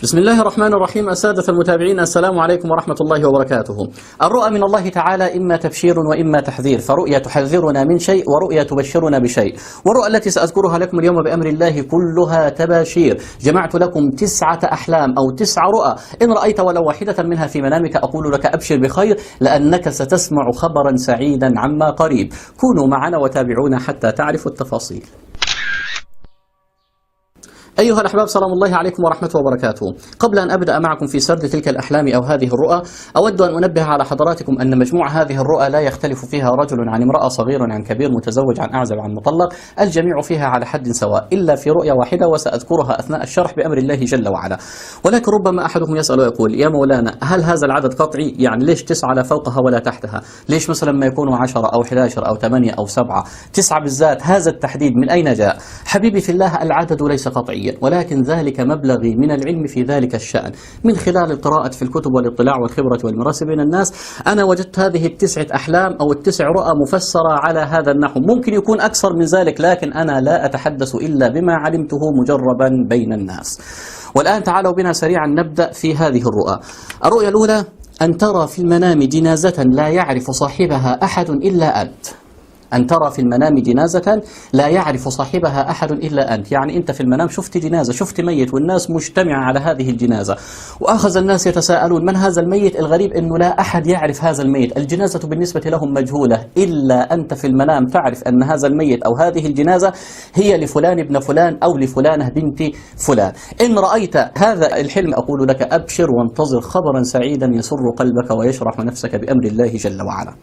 بسم الله الرحمن الرحيم. السادة المتابعين، السلام عليكم ورحمة الله وبركاته. الرؤى من الله تعالى إما تبشير وإما تحذير، فرؤيا تحذرنا من شيء ورؤيا تبشرنا بشيء. والرؤى التي سأذكرها لكم اليوم بأمر الله كلها تباشير. جمعت لكم 9 أحلام أو 9 رؤى، إن رأيت ولو واحدة منها في منامك أقول لك أبشر بخير، لأنك ستسمع خبرا سعيدا عما قريب. كونوا معنا وتابعونا حتى تعرفوا التفاصيل. أيها الأحباب، سلام الله عليكم ورحمة وبركاته. قبل أن أبدأ معكم في سرد تلك الأحلام أو هذه الرؤى، أود أن أنبه على حضراتكم أن مجموع هذه الرؤى لا يختلف فيها رجل عن امرأة، صغير عن كبير، متزوج عن أعزب عن مطلق، الجميع فيها على حد سواء إلا في رؤيا واحدة وسأذكرها أثناء الشرح بأمر الله جل وعلا. ولكن ربما أحدكم يسأل ويقول: يا مولانا، هل هذا العدد قطعي؟ يعني ليش 9 لا فوقها ولا تحتها؟ ليش مثلا ما يكونوا 10 أو 11 أو 8 أو 7؟ 9 بالذات، هذا التحديد من أين جاء؟ حبيبي في الله، العدد ليس قطعيا، ولكن ذلك مبلغي من العلم في ذلك الشأن من خلال القراءة في الكتب والاطلاع والخبرة والمراسة بين الناس. أنا وجدت هذه 9 أحلام أو 9 رؤى مفسرة على هذا النحو، ممكن يكون أكثر من ذلك، لكن أنا لا أتحدث إلا بما علمته مجربا بين الناس. والآن تعالوا بنا سريعا نبدأ في هذه الرؤى. الرؤيا الأولى: أن ترى في المنام جنازة لا يعرف صاحبها أحد إلا أنت. أن ترى في المنام جنازة لا يعرف صاحبها أحد إلا أنت، يعني أنت في المنام شفت جنازة، شفت ميت والناس مجتمعة على هذه الجنازة، وأخذ الناس يتساءلون من هذا الميت. الغريب أنه لا أحد يعرف هذا الميت، الجنازة بالنسبة لهم مجهولة، إلا أنت في المنام تعرف أن هذا الميت أو هذه الجنازة هي لفلان ابن فلان أو لفلانة بنت فلان. إن رأيت هذا الحلم أقول لك أبشر وانتظر خبرا سعيدا يسر قلبك ويشرح نفسك بأمر الله جل وعلا.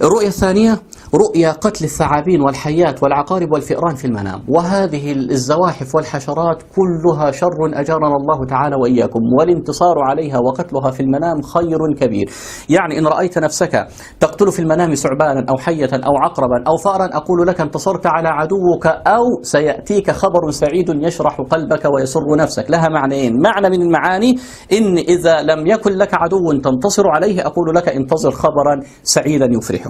الرؤيا الثانية: رؤيا قتل الثعابين والحيات والعقارب والفئران في المنام. وهذه الزواحف والحشرات كلها شر أجارنا الله تعالى وإياكم، والانتصار عليها وقتلها في المنام خير كبير. يعني إن رأيت نفسك تقتل في المنام ثعبانا أو حية أو عقربا أو فأرا أقول لك انتصرت على عدوك، أو سيأتيك خبر سعيد يشرح قلبك ويسر نفسك. لها معنيين: معنى من المعاني إن إذا لم يكن لك عدو تنتصر عليه أقول لك انتظر خبرا سعيدا يفرحك.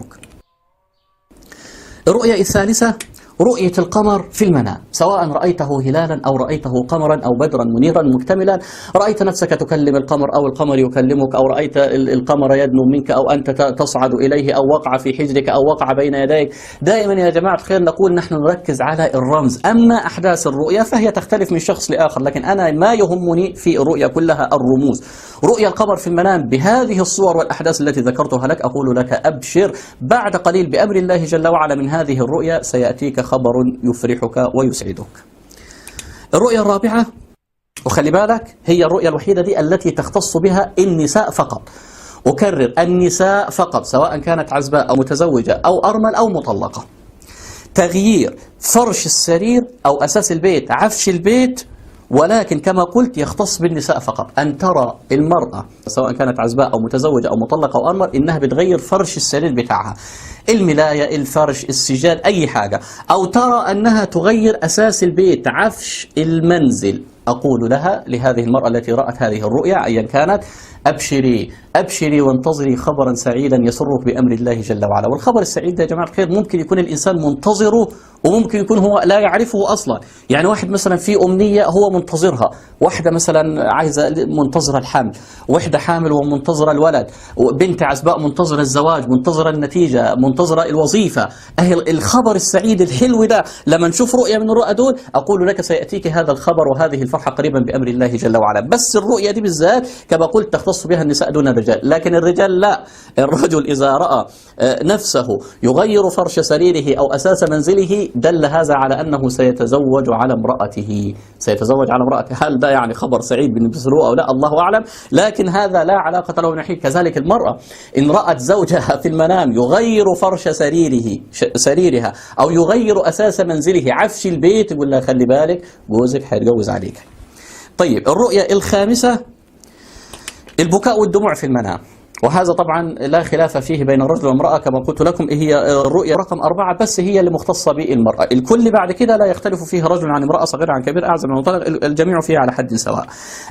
الرؤيا الثالثة: رؤية القمر في المنام، سواء رأيته هلالا أو رأيته قمرا أو بدرا منيرا مكتملا، رأيت نفسك تكلم القمر أو القمر يكلمك، أو رأيت القمر يدنو منك أو أنت تصعد إليه أو وقع في حجرك أو وقع بين يديك. دائما يا جماعة الخير نقول نحن نركز على الرمز، أما أحداث الرؤيا فهي تختلف من شخص لآخر، لكن أنا ما يهمني في الرؤيا كلها الرموز. رؤيا القمر في المنام بهذه الصور والأحداث التي ذكرتها لك أقول لك أبشر، بعد قليل بأمر الله جل وعلا من هذه الرؤيا سيأتيك خبر يفرحك ويسعدك. الرؤيا الرابعة، وخلي بالك هي الرؤيا الوحيدة دي التي تختص بها النساء فقط، أكرر النساء فقط، سواء كانت عزباء أو متزوجة أو أرمل أو مطلقة. تغيير فرش السرير أو أساس البيت، عفش البيت، ولكن كما قلت يختص بالنساء فقط. أن ترى المرأة سواء كانت عزباء أو متزوجة أو مطلقة أو أرمل إنها بتغير فرش السرير بتاعها، الملاية، الفرش، السجاد، أي حاجة، أو ترى أنها تغير أساس البيت، عفش المنزل، أقول لها لهذه المرأة التي رأت هذه الرؤيا أيا كانت: أبشري أبشري وانتظري خبرا سعيدا يسرك بأمر الله جل وعلا. والخبر السعيد يا جماعة الخير ممكن يكون الإنسان منتظره وممكن يكون هو لا يعرفه أصلا. يعني واحد مثلا في أمنية هو منتظرها، واحدة مثلا عايزة منتظرة الحمل، واحدة حامل ومنتظرة الولد، بنت عزباء منتظرة الزواج، منتظرة النتيجة، منتظرة الوظيفة. الخبر السعيد الحلو ده لما نشوف رؤية من الرؤى دول أقول لك سيأتيك هذا الخبر وهذه الفرحة قريبا بأمر الله جل وعلا. بس الرؤية دي بالذات كما قلت تختص بها النساء دون الرجال، لكن الرجال لا. الرجل إذا رأى نفسه يغير فرش سريره أو أساس منزله دل هذا على أنه سيتزوج على امرأته، سيتزوج على امرأته. هل ده يعني خبر سعيد بالنسبة له أو لا؟ الله أعلم، لكن هذا لا علاقة له بنحيل. كذلك المرأة إن رأت زوجها في المنام يغير فرش سريرها أو يغير أساس منزله، عفش البيت، يقول لها خلي بالك جوزك هيتجوز عليك. طيب الرؤية الخامسة: البكاء والدموع في المنام. وهذا طبعا لا خلاف فيه بين الرجل والمرأة كما قلت لكم. هي الرؤية رقم 4 بس هي اللي مختصة بالمرأة، الكل بعد كده لا يختلف فيه رجل عن امرأة، صغير عن كبير، أعزب عن مطلق، الجميع فيه على حد سواء.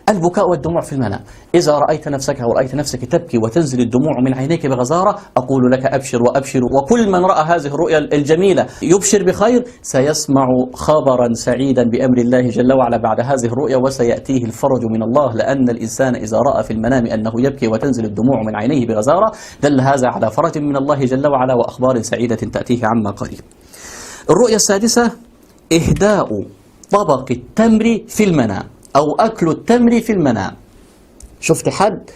البكاء والدموع في المنام، إذا رأيت نفسك أو رأيت نفسك تبكي وتنزل الدموع من عينيك بغزارة، أقول لك أبشر وأبشر، وكل من رأى هذه الرؤيا الجميلة يبشر بخير، سيسمع خبرا سعيدا بأمر الله جل وعلا بعد هذه الرؤيا، وسيأتيه الفرج من الله، لأن الإنسان إذا رأى في المنام أنه يبكي وتنزل الدموع من عينيه بغزارة دل هذا على فرج من الله جل وعلا وأخبار سعيدة تأتيه عما قريب. الرؤيا السادسة إهداء طبق التمر في المنام أو أكل التمر في المنام. شفت حد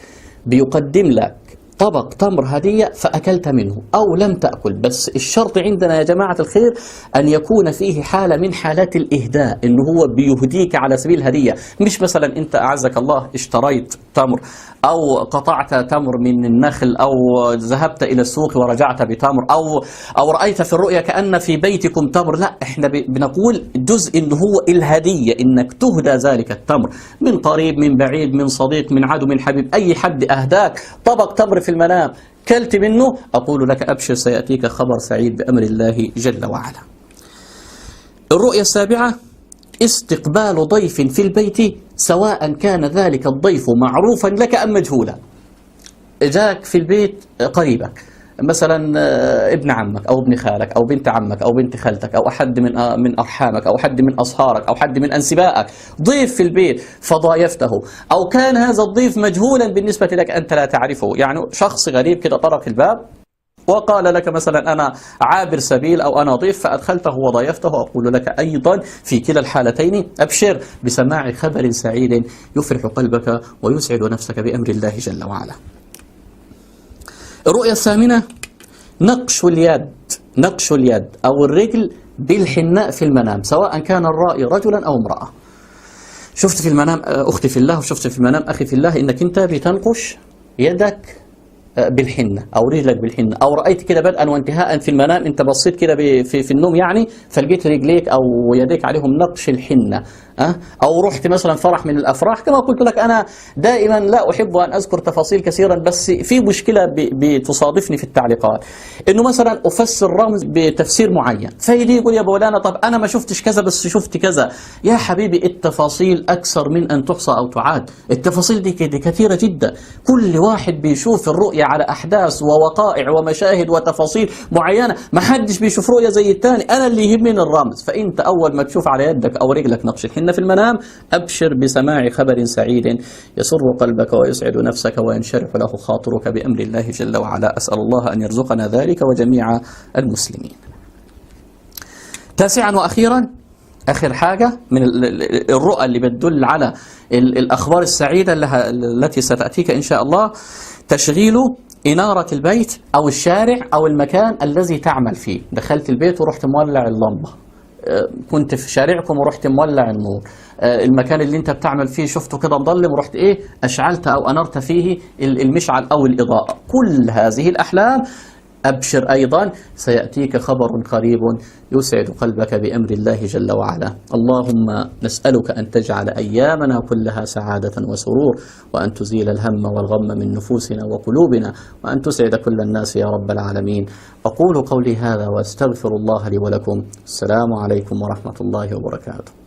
بيقدم لك طبق تمر هدية فأكلت منه أو لم تأكل، بس الشرط عندنا يا جماعة الخير أن يكون فيه حالة من حالات الإهداء، إنه هو بيهديك على سبيل الهدية، مش مثلا أنت أعزك الله اشتريت تمر أو قطعت تمر من النخل أو ذهبت إلى السوق ورجعت بتمر أو رأيت في الرؤيا كأن في بيتكم تمر. لا، إحنا بنقول جزء إنه هو الهدية، إنك تهدى ذلك التمر من قريب من بعيد، من صديق من عدو من حبيب، أي حد أهداك طبق تمر في المنام كلت منه، أقول لك أبشر سيأتيك خبر سعيد بأمر الله جل وعلا. الرؤيا السابعة استقبال ضيف في البيت سواء كان ذلك الضيف معروفا لك أم مجهولا. جاك في البيت قريبك مثلا ابن عمك أو ابن خالك أو بنت عمك أو بنت خالتك أو أحد من أرحامك أو حد من أصهارك أو حد من أنسبائك، ضيف في البيت فضايفته، أو كان هذا الضيف مجهولا بالنسبة لك أنت لا تعرفه، يعني شخص غريب كده طرق الباب وقال لك مثلا أنا عابر سبيل أو أنا ضيف فأدخلته وضايفته، أقول لك أيضا في كلا الحالتين أبشر بسماع خبر سعيد يفرح قلبك ويسعد نفسك بأمر الله جل وعلا. الرؤيا الثامنة نقش اليد أو الرجل بالحناء في المنام سواء كان الرائي رجلا أو امرأة. شفت في المنام أختي في الله وشفت في المنام أخي في الله إنك أنت بتنقش يدك بالحنة أو رجلك بالحنة، أو رأيت كده بدءا وانتهاء في المنام، أنت بصيت كده في النوم يعني فلقيت رجليك أو يديك عليهم نقش الحنة، أو رحت مثلا فرح من الأفراح. كما قلت لك أنا دائما لا أحب أن أذكر تفاصيل كثيرا، بس في مشكلة بتصادفني في التعليقات، إنه مثلا أفسر رمز بتفسير معين فيجي يقول يا مولانا طب أنا ما شفتش كذا بس شفت كذا. يا حبيبي التفاصيل أكثر من أن تحصى أو تعاد، التفاصيل دي كثيرة جدا، كل واحد بيشوف الرؤية على أحداث ووقائع ومشاهد وتفاصيل معينة، ما حدش بيشوف رؤية زي الثاني. أنا اللي يهمني الرمز، فأنت أول ما تشوف على يدك أو رجلك نقش الحنة في المنام أبشر بسماع خبر سعيد يسر قلبك ويسعد نفسك وينشرح له خاطرك بأمر الله جل وعلا. أسأل الله أن يرزقنا ذلك وجميع المسلمين. تاسعا وأخيرا، آخر حاجة من الرؤى اللي بتدل على الأخبار السعيدة التي ستأتيك إن شاء الله، تشغيل إنارة البيت أو الشارع أو المكان الذي تعمل فيه. دخلت البيت ورحت مولع اللمبة، كنت في شارعكم ورحت مولع النور، المكان اللي انت بتعمل فيه شفته كده مظلم ورحت أشعلت أو أنرت فيه المشعل أو الإضاءة. كل هذه الأحلام أبشر أيضا سيأتيك خبر قريب يسعد قلبك بأمر الله جل وعلا. اللهم نسألك أن تجعل أيامنا كلها سعادة وسرور، وأن تزيل الهم والغم من نفوسنا وقلوبنا، وأن تسعد كل الناس يا رب العالمين. أقول قولي هذا وأستغفر الله لي ولكم. السلام عليكم ورحمة الله وبركاته.